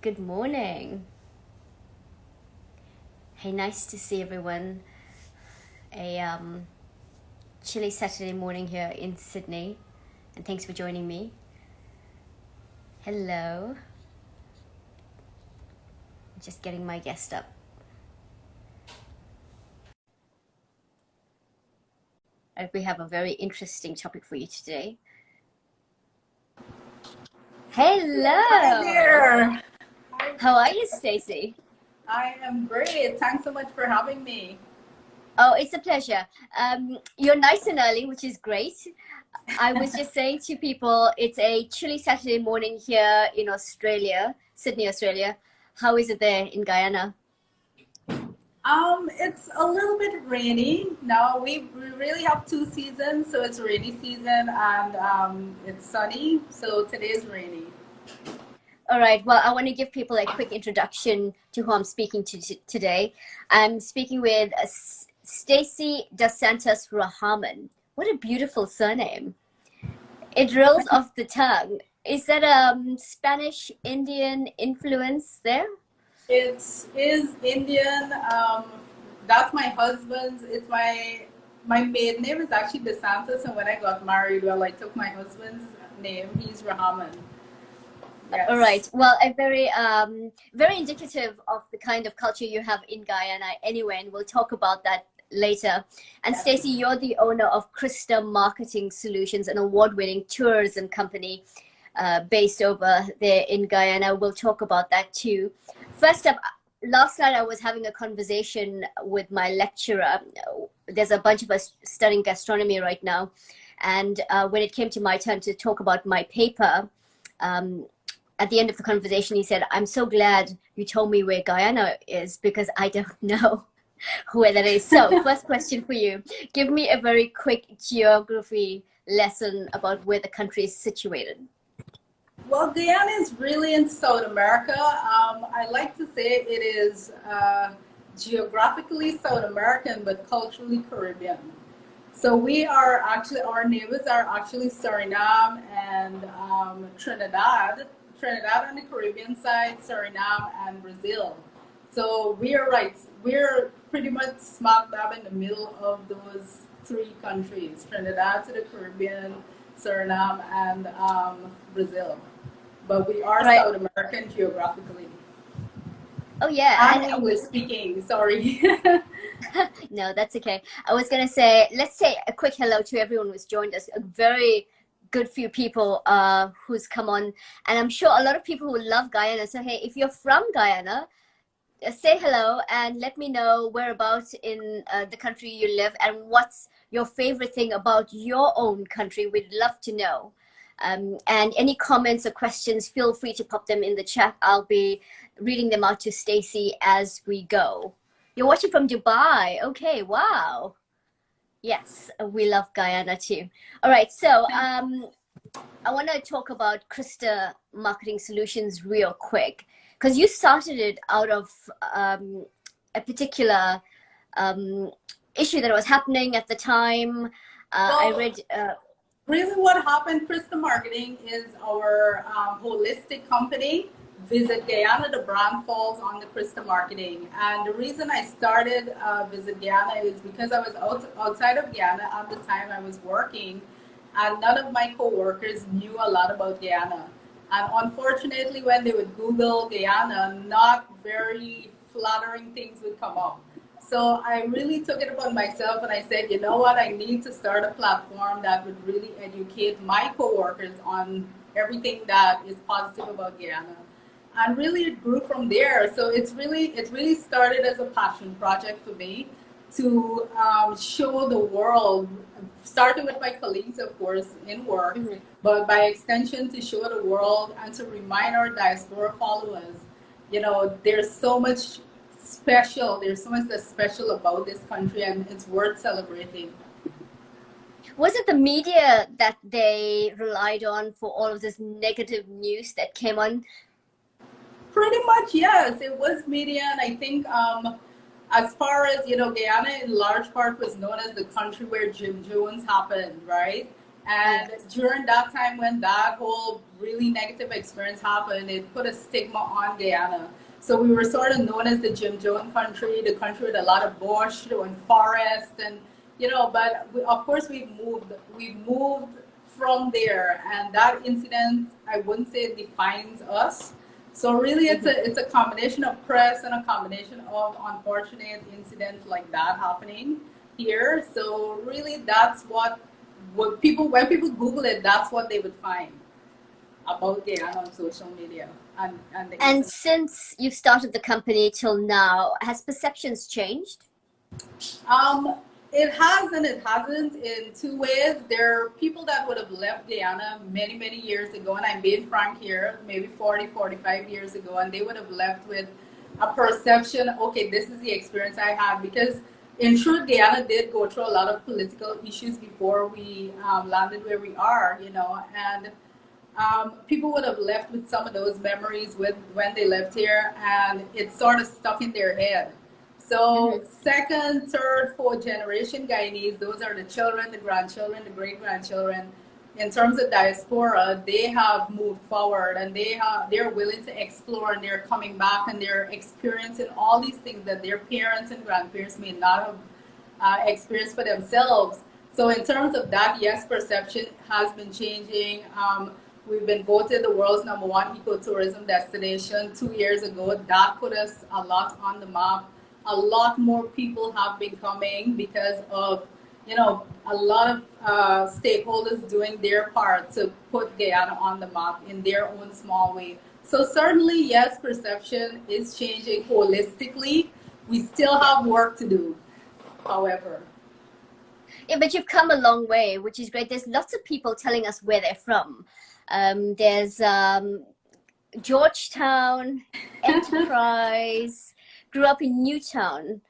Good morning. Hey, nice to see everyone. A chilly Saturday morning here in Sydney, and thanks for joining me. Hello. Just getting my guest up. We have a very interesting topic for you today. Hello. Hi there. How are you, Stacey? I am great. Thanks so much for having me. Oh, it's a pleasure. You're nice and early, which is great. I was just saying to people, it's a chilly Saturday morning here in Australia, Sydney, Australia. How is it there in Guyana? It's a little bit rainy. Now we really have two seasons, so it's rainy season and it's sunny. So today is rainy. All right. Well, I want to give people a quick introduction to who I'm speaking to today. I'm speaking with Stacey dos Santos Rahaman. What a beautiful surname. It rolls off the tongue. Is that Spanish Indian influence there? It is Indian. That's my husband's. It's my maiden name is actually DeSantis, and when I got married, well, I took my husband's name. He's Rahaman. Yes. All right. Well, a very indicative of the kind of culture you have in Guyana anyway, and we'll talk about that later. And Yes. Stacey, you're the owner of Krista Marketing Solutions, an award-winning tourism company based over there in Guyana. We'll talk about that too. First up, last night I was having a conversation with my lecturer. There's a bunch of us studying gastronomy right now. And when it came to my turn to talk about my paper, at the end of the conversation, he said, I'm so glad you told me where Guyana is because I don't know where that is. So first question for you, give me a very quick geography lesson about where the country is situated. Well, Guyana is really in South America. I like to say it is geographically South American, but culturally Caribbean. So we are actually, our neighbors are actually Suriname and Trinidad. Trinidad on the Caribbean side, Suriname and Brazil. So we are right, we're pretty much smack dab in the middle of those three countries, Trinidad to the Caribbean, Suriname and Brazil. But we are Right. South American geographically. Oh yeah. And English speaking, sorry. No, that's okay. I was going to say, let's say a quick hello to everyone who's joined us. A very good few people who's come on. And I'm sure a lot of people who love Guyana. So, hey, if you're from Guyana, say hello and let me know whereabouts in the country you live and what's your favorite thing about your own country. We'd love to know. And any comments or questions, feel free to pop them in the chat. I'll be reading them out to Stacey as we go. You're watching from Dubai. Okay, wow. Yes, we love Guyana too. All right, so I want to talk about Krista Marketing Solutions real quick because you started it out of a particular issue that was happening at the time. I read... Really what happened, Krista Marketing is our holistic company. Visit Guyana, the brand falls on the Krista Marketing. And the reason I started Visit Guyana is because I was outside of Guyana at the time I was working, and none of my coworkers knew a lot about Guyana. And unfortunately, when they would Google Guyana, not very flattering things would come up. So I really took it upon myself and I said, you know what, I need to start a platform that would really educate my coworkers on everything that is positive about Guyana. And really it grew from there. So it really started as a passion project for me to show the world, starting with my colleagues, of course, in work, but by extension to show the world and to remind our diaspora followers, you know, there's so much that's special about this country and it's worth celebrating. Was it the media that they relied on for all of this negative news that came on? Pretty much, yes. It was media, and I think as far as, you know, Guyana in large part was known as the country where Jim Jones happened, right? And during that time when that whole really negative experience happened, it put a stigma on Guyana. So we were sort of known as the Jim Jones country, the country with a lot of bush and forest, and you know. But we, of course, we moved from there, and that incident, I wouldn't say it defines us. So really, it's a combination of press and a combination of unfortunate incidents like that happening here. So really, that's what people, when people Google it, that's what they would find about Guyana on social media and the And internet. since you've started the company till now, has perceptions changed? It has and it hasn't in two ways. There are people that would have left Guyana many, many years ago, and I'm being frank here, maybe 40, 45 years ago, and they would have left with a perception, okay, this is the experience I had, because in truth, Guyana did go through a lot of political issues before we landed where we are, you know, and people would have left with some of those memories with when they left here, and it sort of stuck in their head. So second, third, fourth generation Guyanese, those are the children, the grandchildren, the great grandchildren. In terms of diaspora, they have moved forward, and they're willing to explore, and they're coming back, and they're experiencing all these things that their parents and grandparents may not have experienced for themselves. So in terms of that, yes, perception has been changing. We've been voted the world's #1 ecotourism destination 2 years ago. That put us a lot on the map. A lot more people have been coming because of, you know, a lot of stakeholders doing their part to put Guyana on the map in their own small way. So certainly, yes, perception is changing holistically. We still have work to do, however. Yeah, but you've come a long way, which is great. There's lots of people telling us where they're from. There's Georgetown, Enterprise, grew up in Newtown.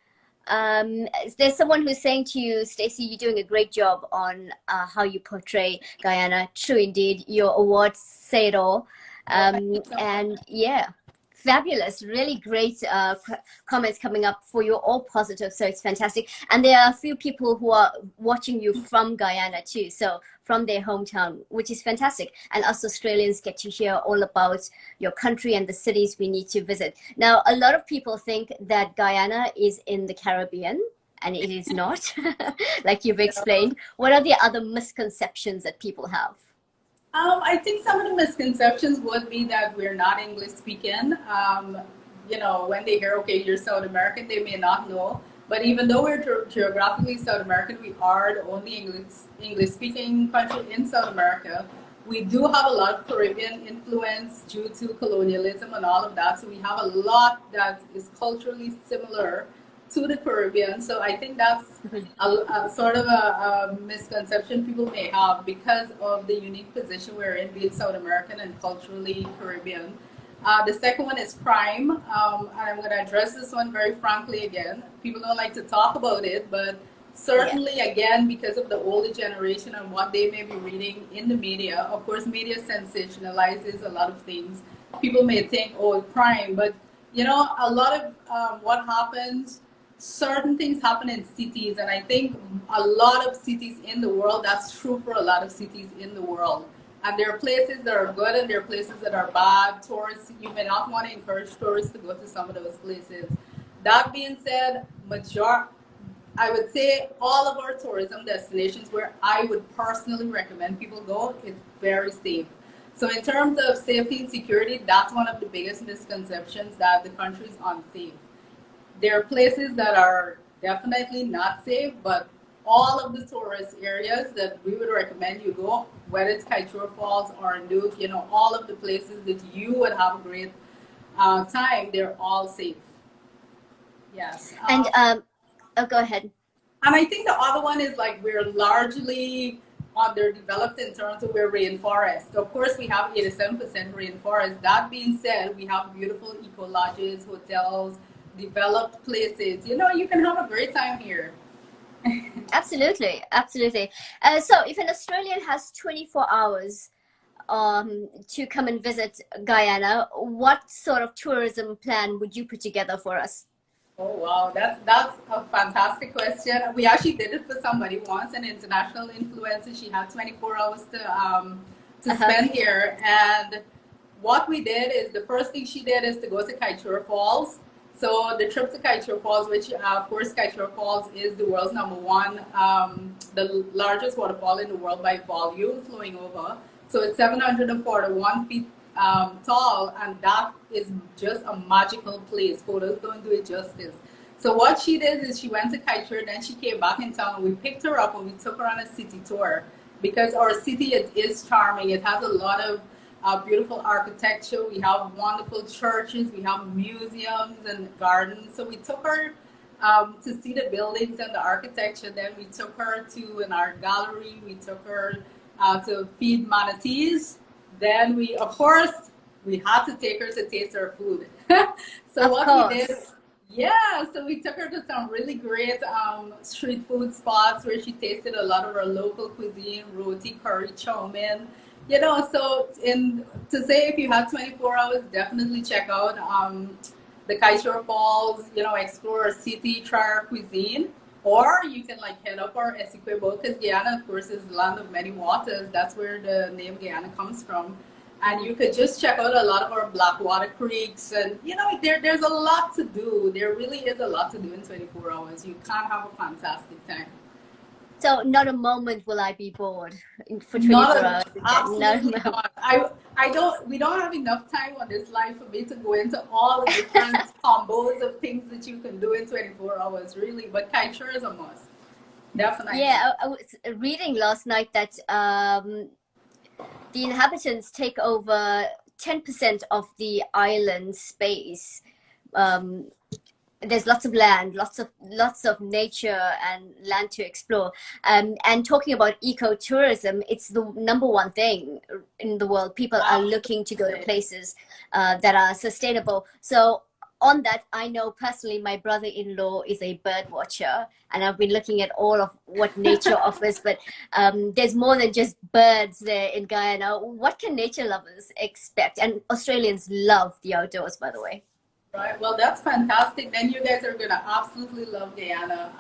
There's someone who's saying to you, Stacey, you're doing a great job on how you portray Guyana. True indeed. Your awards say it all. And yeah, fabulous. Really great comments coming up for you, all positive. So it's fantastic. And there are a few people who are watching you from Guyana too. So from their hometown, which is fantastic. And us Australians get to hear all about your country and the cities we need to visit. Now, a lot of people think that Guyana is in the Caribbean, and it is not, like you've explained. What are the other misconceptions that people have? I think some of the misconceptions would be that we're not English speaking. You know, when they hear, okay, you're South American, they may not know. But even though we're geographically South American, we are the only English speaking country in South America. We do have a lot of Caribbean influence due to colonialism and all of that. So we have a lot that is culturally similar to the Caribbean. So I think that's a sort of a misconception people may have because of the unique position we're in, being South American and culturally Caribbean. The second one is crime, and I'm going to address this one very frankly again. People don't like to talk about it, but certainly, again, because of the older generation and what they may be reading in the media, of course, media sensationalizes a lot of things. People may think, oh, crime, but, you know, a lot of what happens, certain things happen in cities, and I think a lot of cities in the world, that's true for a lot of cities in the world. And there are places that are good and there are places that are bad. Tourists, you may not want to encourage tourists to go to some of those places. That being said, I would say all of our tourism destinations where I would personally recommend people go is very safe. So in terms of safety and security, that's one of the biggest misconceptions, that the country is unsafe. There are places that are definitely not safe, but all of the tourist areas that we would recommend you go, whether it's Kaikoura Falls or Nuuk, you know, all of the places that you would have a great time, they're all safe. Yes. And oh, go ahead. And I think the other one is like we're largely underdeveloped in terms of we're rainforest. Of course, we have 87% rainforest. That being said, we have beautiful eco lodges, hotels, developed places. You know, you can have a great time here. Absolutely, absolutely. So if an Australian has 24 hours to come and visit Guyana, what sort of tourism plan would you put together for us? Oh wow, that's a fantastic question. We actually did it for somebody once, an international influencer. She had 24 hours to Uh-huh. spend here, and what we did is the first thing she did is to go to Kaichura Falls. So the trip to Kaichura Falls, which of course Kaichura Falls is the world's number one, the largest waterfall in the world by volume flowing over. So it's 741 feet tall, and that is just a magical place. Photos don't do it justice. So what she did is she went to Kaichur, then she came back in town. We picked her up and we took her on a city tour because our city is charming. It has a lot of beautiful architecture. We have wonderful churches. We have museums and gardens. So we took her to see the buildings and the architecture. Then we took her to an art gallery. We took her to feed manatees. Then we, of course, we had to take her to taste our food. So Of what we did, course. yeah, so we took her to some really great street food spots where she tasted a lot of our local cuisine, roti, curry, chow mein. You know, so in to say if you have 24 hours, definitely check out the Kaishore Falls, you know, explore our city, try our cuisine. Or you can like head up our Essequibo because Guyana, of course, is the land of many waters. That's where the name Guyana comes from. And you could just check out a lot of our Blackwater creeks. And, you know, there's a lot to do. There really is a lot to do in 24 hours. You can't have a fantastic time. So not a moment will I be bored for 24 Not a, hours. Not a absolutely moment. not. I don't, we don't have enough time on this life for me to go into all the different combos of things that you can do in 24 hours, really. But Kaichur is a must. Definitely. Yeah, I was reading last night that the inhabitants take over 10% of the island space. Um, there's lots of land, lots of nature and land to explore. And talking about ecotourism, it's the number one thing in the world. People are looking to go to Absolutely. places that are sustainable. So on that, I know personally my brother-in-law is a bird watcher, and I've been looking at all of what nature offers. But there's more than just birds there in Guyana. What can nature lovers expect? And Australians love the outdoors, by the way. Right. Well, that's fantastic. Then you guys are going to absolutely love Guyana.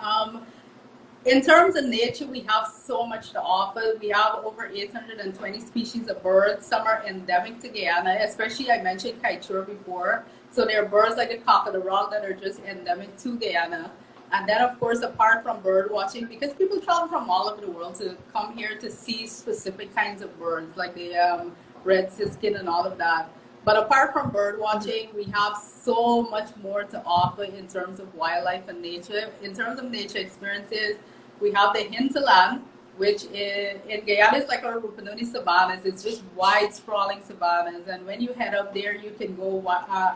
In terms of nature, we have so much to offer. We have over 820 species of birds. Some are endemic to Guyana, especially I mentioned Kaieteur before. So there are birds like the cock of the rock that are just endemic to Guyana. And then, of course, apart from bird watching, because people travel from all over the world to come here to see specific kinds of birds, like the red siskin and all of that. But apart from bird watching, we have so much more to offer in terms of wildlife and nature. In terms of nature experiences, we have the hinterland, which in Guyana is like our Rupununi savannas. It's just wide, sprawling savannas. And when you head up there, you can go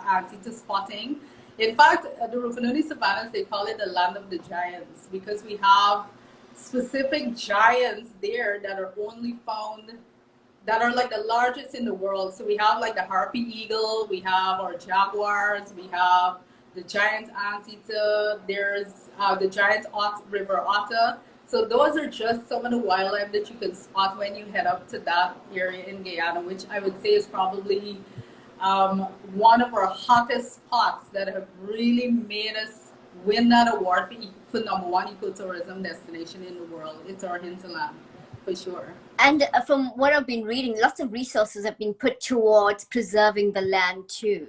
anteater spotting. In fact, the Rupununi savannas, they call it the land of the giants because we have specific giants there that are only found that are like the largest in the world. So we have like the harpy eagle, we have our jaguars, we have the giant anteater, there's the giant river otter. So those are just some of the wildlife that you can spot when you head up to that area in Guyana, which I would say is probably one of our hottest spots that have really made us win that award for number one ecotourism destination in the world. It's our hinterland, for sure. And from what I've been reading, lots of resources have been put towards preserving the land too.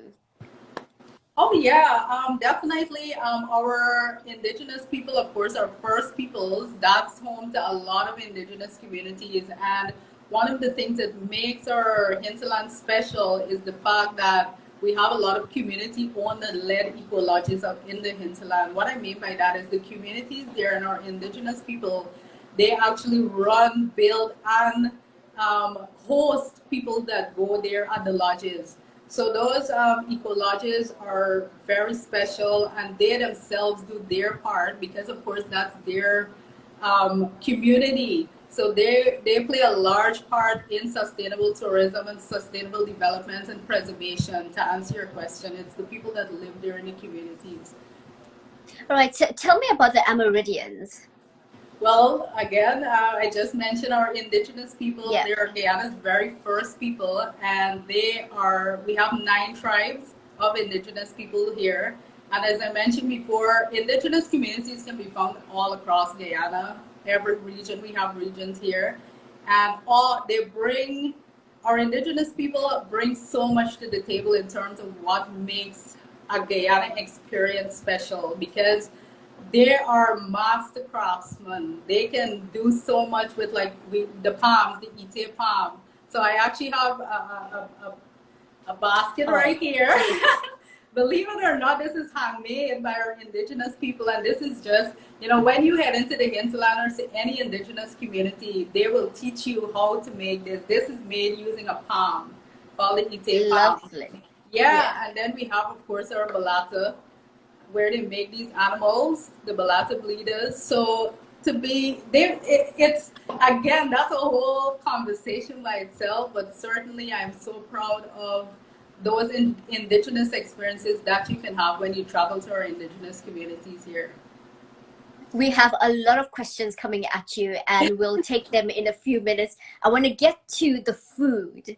Oh yeah, definitely. Our indigenous people, of course, are first peoples. That's home to a lot of indigenous communities. And one of the things that makes our hinterland special is the fact that we have a lot of community-owned and led eco-lodges up in the hinterland. What I mean by that is the communities there and our indigenous people, they actually run, build, and host people that go there at the lodges. So those eco lodges are very special, and they themselves do their part because, of course, that's their community. So they play a large part in sustainable tourism and sustainable development and preservation. To answer your question, it's the people that live there in the communities. All right, so tell me about the Amerindians. Well, again, I just mentioned our indigenous people. Yeah. They are Guyana's very first people, and we have 9 tribes of indigenous people here. And as I mentioned before, Indigenous communities can be found all across Guyana, every region. We have regions here. And our Indigenous people bring so much to the table in terms of what makes a Guyana experience special, because they are master craftsmen. They can do so much with the palms, the ite palm. So I actually have a basket right here. Believe it or not, this is handmade by our Indigenous people, and this is just, when you head into the hinterland or any Indigenous community, they will teach you how to make this. This is made using a palm called the ite palm. Lovely. Yeah, and then we have, of course, our balata, where they make these animals, the balata bleeders. So it's again, that's a whole conversation by itself, but certainly I'm so proud of those Indigenous experiences that you can have when you travel to our Indigenous communities here. We have a lot of questions coming at you, and we'll take them in a few minutes. I want to get to the food.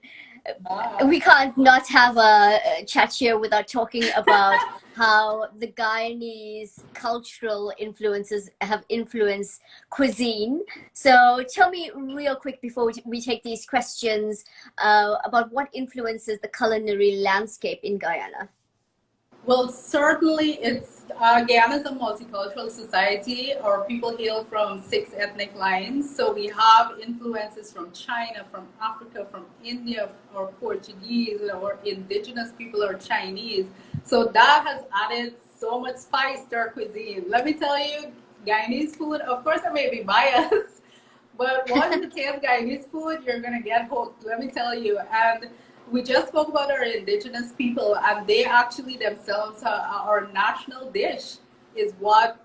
We can't not have a chat here without talking about how the Guyanese cultural influences have influenced cuisine. So tell me real quick before we take these questions about what influences the culinary landscape in Guyana. Well, certainly Guyana is a multicultural society. Our people hail from 6 ethnic lines. So we have influences from China, from Africa, from India, or Portuguese, or Indigenous people, or Chinese. So that has added so much spice to our cuisine. Let me tell you, Guyanese food, of course I may be biased, but once you taste Guyanese food, you're going to get hooked, let me tell you. And we just spoke about our Indigenous people, and they actually themselves, our national dish is what,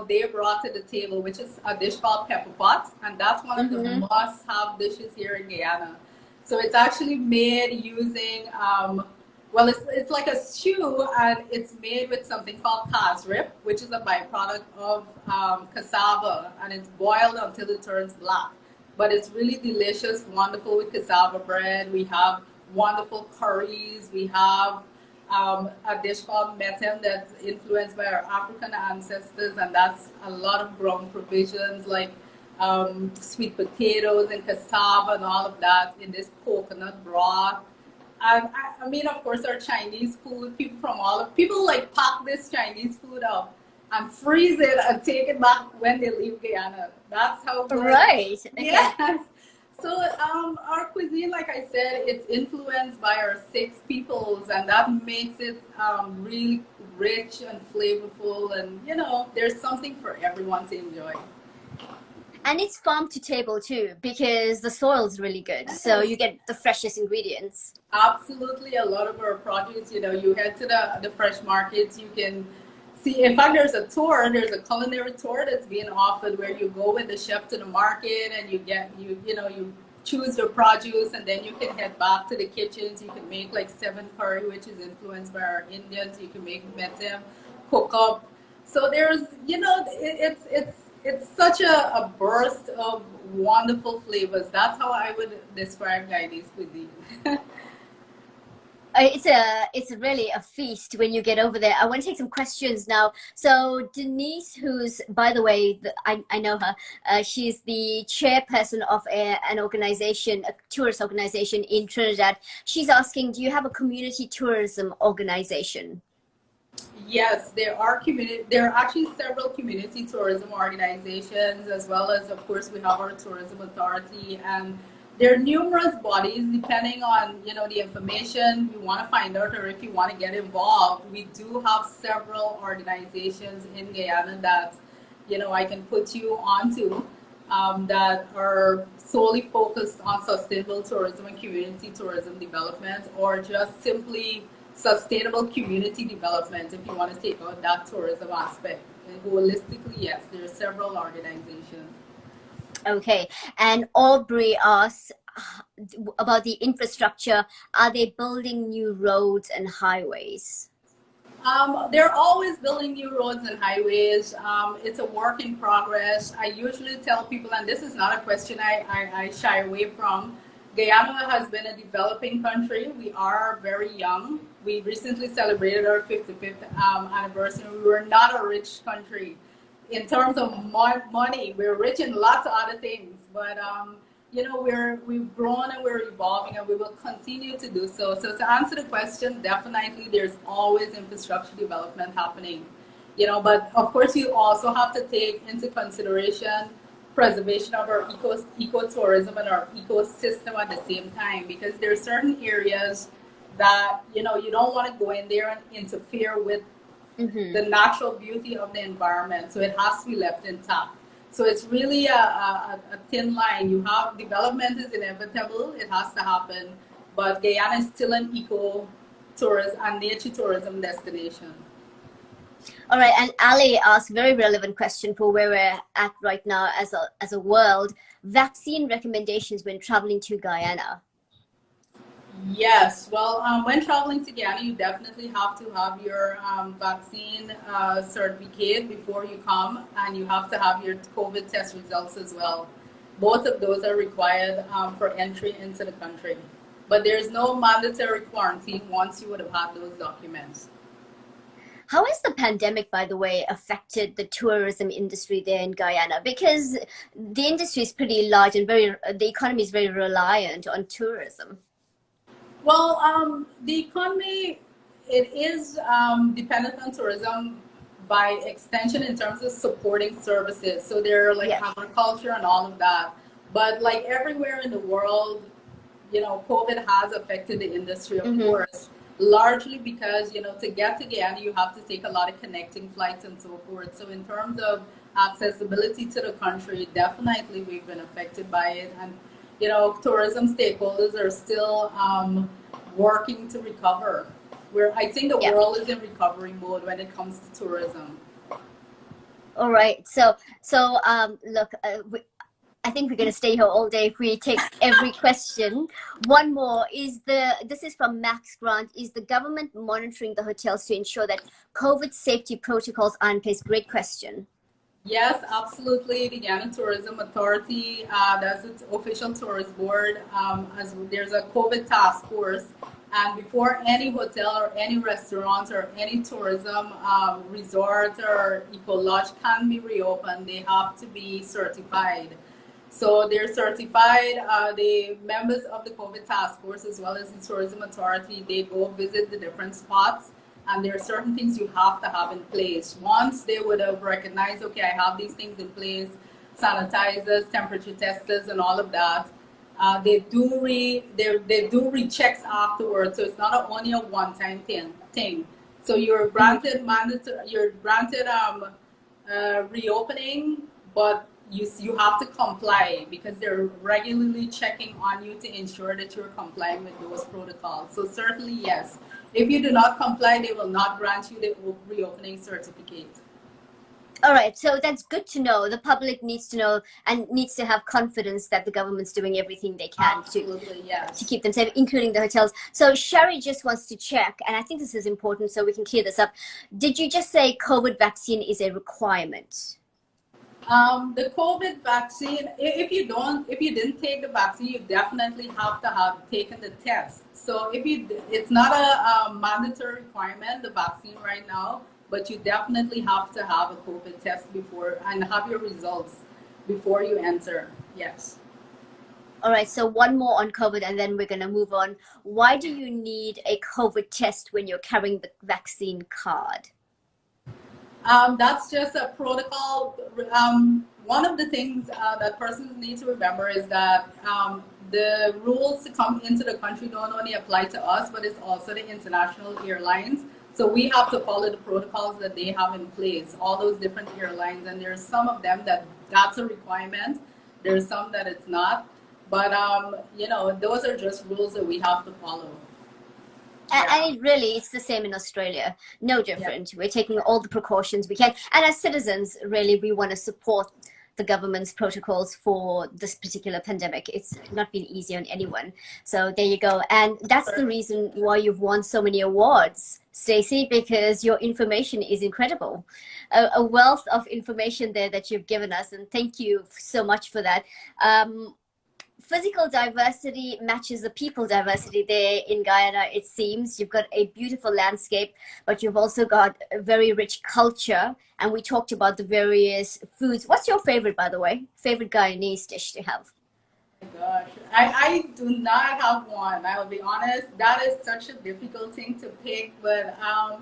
they brought to the table, which is a dish called pepper pot. And that's one of the must-have dishes here in Guyana. So it's actually made using, well, it's like a stew, and it's made with something called kasrip, which is a byproduct of cassava, and it's boiled until it turns black. But it's really delicious, wonderful with cassava bread. We have wonderful curries. We have a dish called metem that's influenced by our African ancestors, and that's a lot of ground provisions like sweet potatoes and cassava and all of that in this coconut broth. And I mean, of course, our Chinese food, people like pack this Chinese food up and freeze it and take it back when they leave Guyana. That's how good. Right. Yes. So our cuisine, like I said, it's influenced by our 6 peoples, and that makes it really rich and flavorful. And, there's something for everyone to enjoy. And it's farm to table too, because the soil's really good. So you get the freshest ingredients. Absolutely. A lot of our produce, you head to the fresh markets, you can see, in fact, there's a culinary tour that's being offered where you go with the chef to the market, and you choose your produce, and then you can head back to the kitchens. You can make like 7 curry, which is influenced by our Indians. You can make metem, cook up. So there's, it's such a burst of wonderful flavors. That's how I would describe Guyanese cuisine. It's really a feast when you get over there. I want to take some questions now. So Denise, who's, by the way, I know her. She's the chairperson of an organization, a tourist organization in Trinidad. She's asking, do you have a community tourism organization? Yes, there are actually several community tourism organizations, as well as, of course, we have our tourism authority, and there are numerous bodies depending on, the information you want to find out, or if you want to get involved. We do have several organizations in Guyana that, I can put you onto, that are solely focused on sustainable tourism and community tourism development, or just simply sustainable community development if you want to take out that tourism aspect. And holistically, yes, there are several organizations. Okay, and Aubrey asks about the infrastructure. Are they building new roads and highways? They're always building new roads and highways. It's a work in progress. I usually tell people, and this is not a question I shy away from, Guyana has been a developing country. We are very young. We recently celebrated our 55th anniversary. We were not a rich country. In terms of money, we're rich in lots of other things, but we've grown and we're evolving, and we will continue to do so. So to answer the question, definitely there's always infrastructure development happening, but of course you also have to take into consideration preservation of our ecotourism and our ecosystem at the same time, because there are certain areas that you don't want to go in there and interfere with the natural beauty of the environment. So it has to be left intact. So it's really a thin line. You have development is inevitable, it has to happen, but Guyana is still an eco-tourist and nature tourism destination. All right, and Ali asked a very relevant question for where we're at right now as a world. Vaccine recommendations when traveling to Guyana. Yes, well, when traveling to Guyana, you definitely have to have your vaccine certificate before you come, and you have to have your COVID test results as well. Both of those are required for entry into the country. But there's no mandatory quarantine once you would have had those documents. How has the pandemic, by the way, affected the tourism industry there in Guyana? Because the industry is pretty large and the economy is very reliant on tourism. Well, the economy, it is dependent on tourism by extension in terms of supporting services. So there are like agriculture and all of that. But like everywhere in the world, COVID has affected the industry, of course, largely because, to get to Guyana, you have to take a lot of connecting flights and so forth. So in terms of accessibility to the country, definitely we've been affected by it. And tourism stakeholders are still working to recover. I think the world is in recovery mode when it comes to tourism. All right. So look, I think we're going to stay here all day if we take every question. One more this is from Max Grant. Is the government monitoring the hotels to ensure that COVID safety protocols are in place? Great question. Yes, absolutely. The Guyana Tourism Authority, that's its official tourist board. There's a COVID task force, and before any hotel or any restaurant or any tourism resort or eco lodge can be reopened, they have to be certified. So they're certified. The members of the COVID task force, as well as the tourism authority, they go visit the different spots. And there are certain things you have to have in place. Once they would have recognized, okay, I have these things in place, sanitizers, temperature testers, and all of that, they do rechecks afterwards. So it's not only a one-time thing. So you're granted reopening, but you have to comply because they're regularly checking on you to ensure that you're complying with those protocols. So certainly, yes. If you do not comply, they will not grant you the reopening certificate. All right, so that's good to know. The public needs to know and needs to have confidence that the government's doing everything they can to keep them safe, including the hotels. So Sherry just wants to check, and I think this is important so we can clear this up. Did you just say COVID vaccine is a requirement? The COVID vaccine, if you didn't take the vaccine, you definitely have to have taken the test. So it's not a mandatory requirement, the vaccine right now, but you definitely have to have a COVID test before and have your results before you enter. Yes. All right, so one more on COVID and then we're going to move on. Why do you need a COVID test when you're carrying the vaccine card? That's just a protocol. One of the things that persons need to remember is that the rules to come into the country don't only apply to us, but it's also the international airlines. So we have to follow the protocols that they have in place, all those different airlines. And there's some of them that's a requirement. There's some that it's not. But, those are just rules that we have to follow. And it's the same in Australia. No different. We're taking all the precautions we can. And as citizens, really, we want to support the government's protocols for this particular pandemic. It's not been easy on anyone. So there you go. And that's the reason why you've won so many awards, Stacey, because your information is incredible. A wealth of information there that you've given us. And thank you so much for that. physical diversity matches the people diversity there in Guyana, it seems. You've got a beautiful landscape, but you've also got a very rich culture. And we talked about the various foods. What's your favorite, by the way? Favorite Guyanese dish to have? Gosh, I do not have one. I will be honest. That is such a difficult thing to pick, but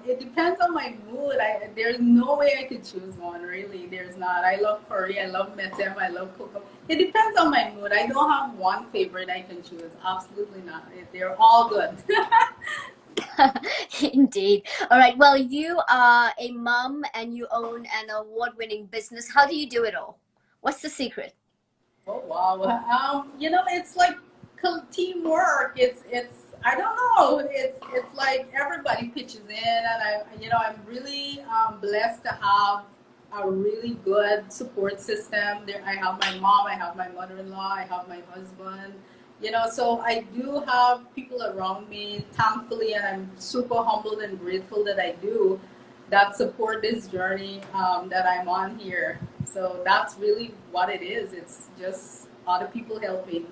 it depends on my mood. There's no way I could choose one. Really, there's not. I love curry. I love metem. I love cocoa. It depends on my mood. I don't have one favorite I can choose. Absolutely not. They're all good. Indeed. All right. Well, you are a mom and you own an award-winning business. How do you do it all? What's the secret? Oh wow! You know, it's like teamwork. It's I don't know. It's like everybody pitches in, and I'm really blessed to have a really good support system. There, I have my mom, I have my mother-in-law, I have my husband. You know, so I do have people around me, thankfully, and I'm super humbled and grateful that I do, that support this journey that I'm on here. So that's really what it is. It's just other people helping.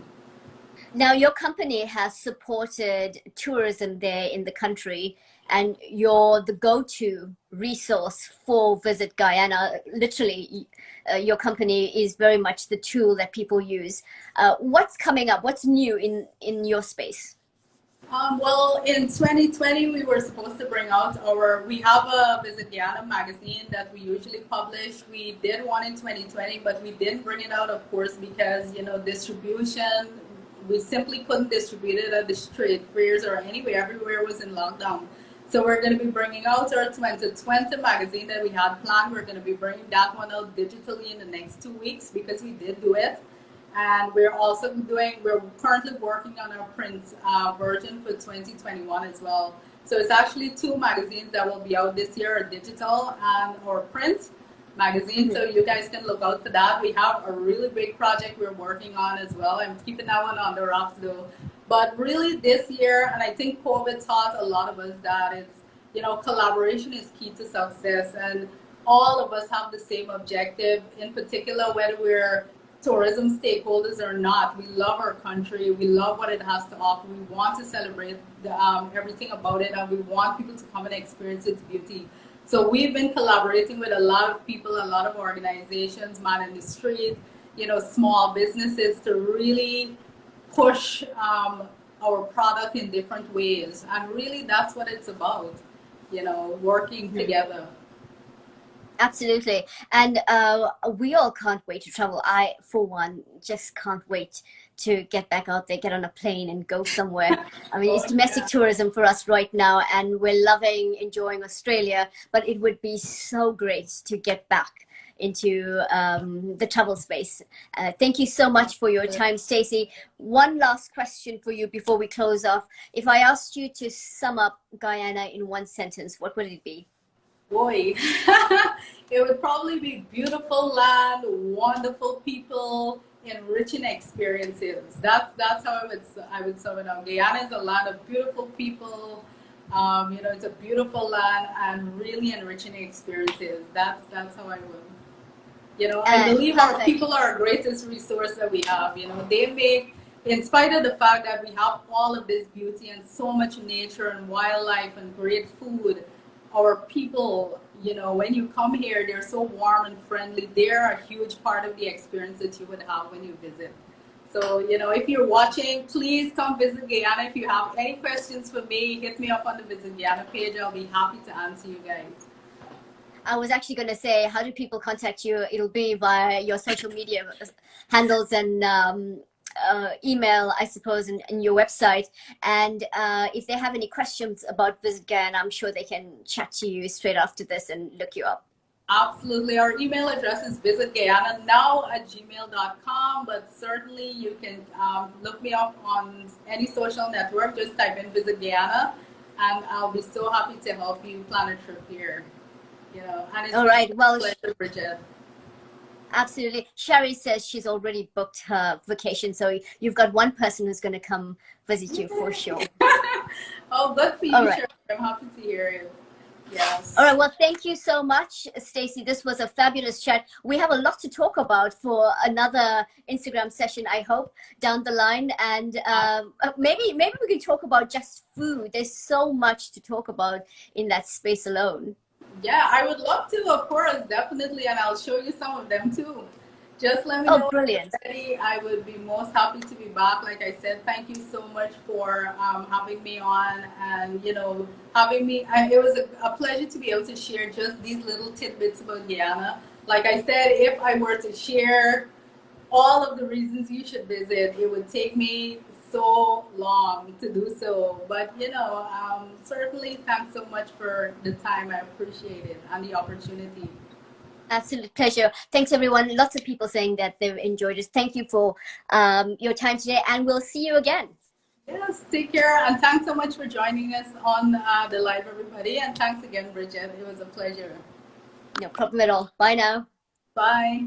Now, your company has supported tourism there in the country, and you're the go-to resource for Visit Guyana. Literally, your company is very much the tool that people use. What's coming up? What's new in your space? Well, in 2020, we were supposed to bring out we have a Visit Guyana magazine that we usually publish. We did one in 2020, but we didn't bring it out, of course, because, you know, distribution, we simply couldn't distribute it at the street fairs or anywhere. Everywhere was in lockdown. So we're going to be bringing out our 2020 magazine that we had planned. We're going to be bringing that one out digitally in the next 2 weeks because we did do it. And we're currently working on our print version for 2021 as well. So it's actually 2 magazines that will be out this year, a digital and our print magazine. So you guys can look out for that. We have a really big project we're working on as well. I'm keeping that one on the rocks though. But really this year, and I think COVID taught a lot of us that it's, you know, collaboration is key to success. And all of us have the same objective, in particular, whether we're tourism stakeholders or not. We love our country. We love what it has to offer. We want to celebrate everything about it, and we want people to come and experience its beauty. So we've been collaborating with a lot of people, a lot of organizations, Man in the Street, you know, small businesses to really push our product in different ways. And really that's what it's about, you know, working together. Absolutely. And we all can't wait to travel. I, for one, just can't wait to get back out there, get on a plane and go somewhere. I mean, it's domestic tourism for us right now, and we're enjoying Australia, but it would be so great to get back into the travel space. Thank you so much for your time, Stacey. One last question for you before we close off. If I asked you to sum up Guyana in one sentence, what would it be? Boy, it would probably be beautiful land, wonderful people, enriching experiences. That's how I would sum it up. Guyana is a land of beautiful people. You know, it's a beautiful land and really enriching experiences. That's how I would. You know, I believe our people are our greatest resource that we have. You know, they make, in spite of the fact that we have all of this beauty and so much nature and wildlife and great food, our people, you know, when you come here, they're so warm and friendly. They're a huge part of the experience that you would have when you visit. So, you know, if you're watching, please come visit Guyana. If you have any questions for me, hit me up on the Visit Guyana page. I'll be happy to answer you guys. I was actually going to say, how do people contact you? It'll be via your social media handles and email, I suppose, and your website. And if they have any questions about Visit Guyana, I'm sure they can chat to you straight after this and look you up. Absolutely. Our email address is visitguyana@gmail.com, but certainly you can look me up on any social network. Just type in Visit Guyana, and I'll be so happy to help you plan a trip here. You know, and it's all right. Well, a pleasure, Bridgette. Absolutely. Sherry says she's already booked her vacation, so you've got one person who's going to come visit you for sure. Oh, good for you, all right. Sherry. I'm happy to hear it. Yes. All right. Well, thank you so much, Stacey. This was a fabulous chat. We have a lot to talk about for another Instagram session, I hope, down the line. And maybe we can talk about just food. There's so much to talk about in that space alone. Yeah, I would love to, of course, definitely, and I'll show you some of them too. Just let me Oh, know when you're brilliant. ready. I would be most happy to be back. Like I said, thank you so much for having me on, and having me. It was a pleasure to be able to share just these little tidbits about Guyana. Like I said, if I were to share all of the reasons you should visit, it would take me so long to do so. But certainly, thanks so much for the time. I appreciate it and the opportunity. Absolute pleasure. Thanks, everyone. Lots of people saying that they've enjoyed it. Thank you for your time today, and we'll see you again. Yes, take care, and thanks so much for joining us on the live, everybody. And thanks again, Bridgette. It was a pleasure. No problem at all. Bye now. Bye.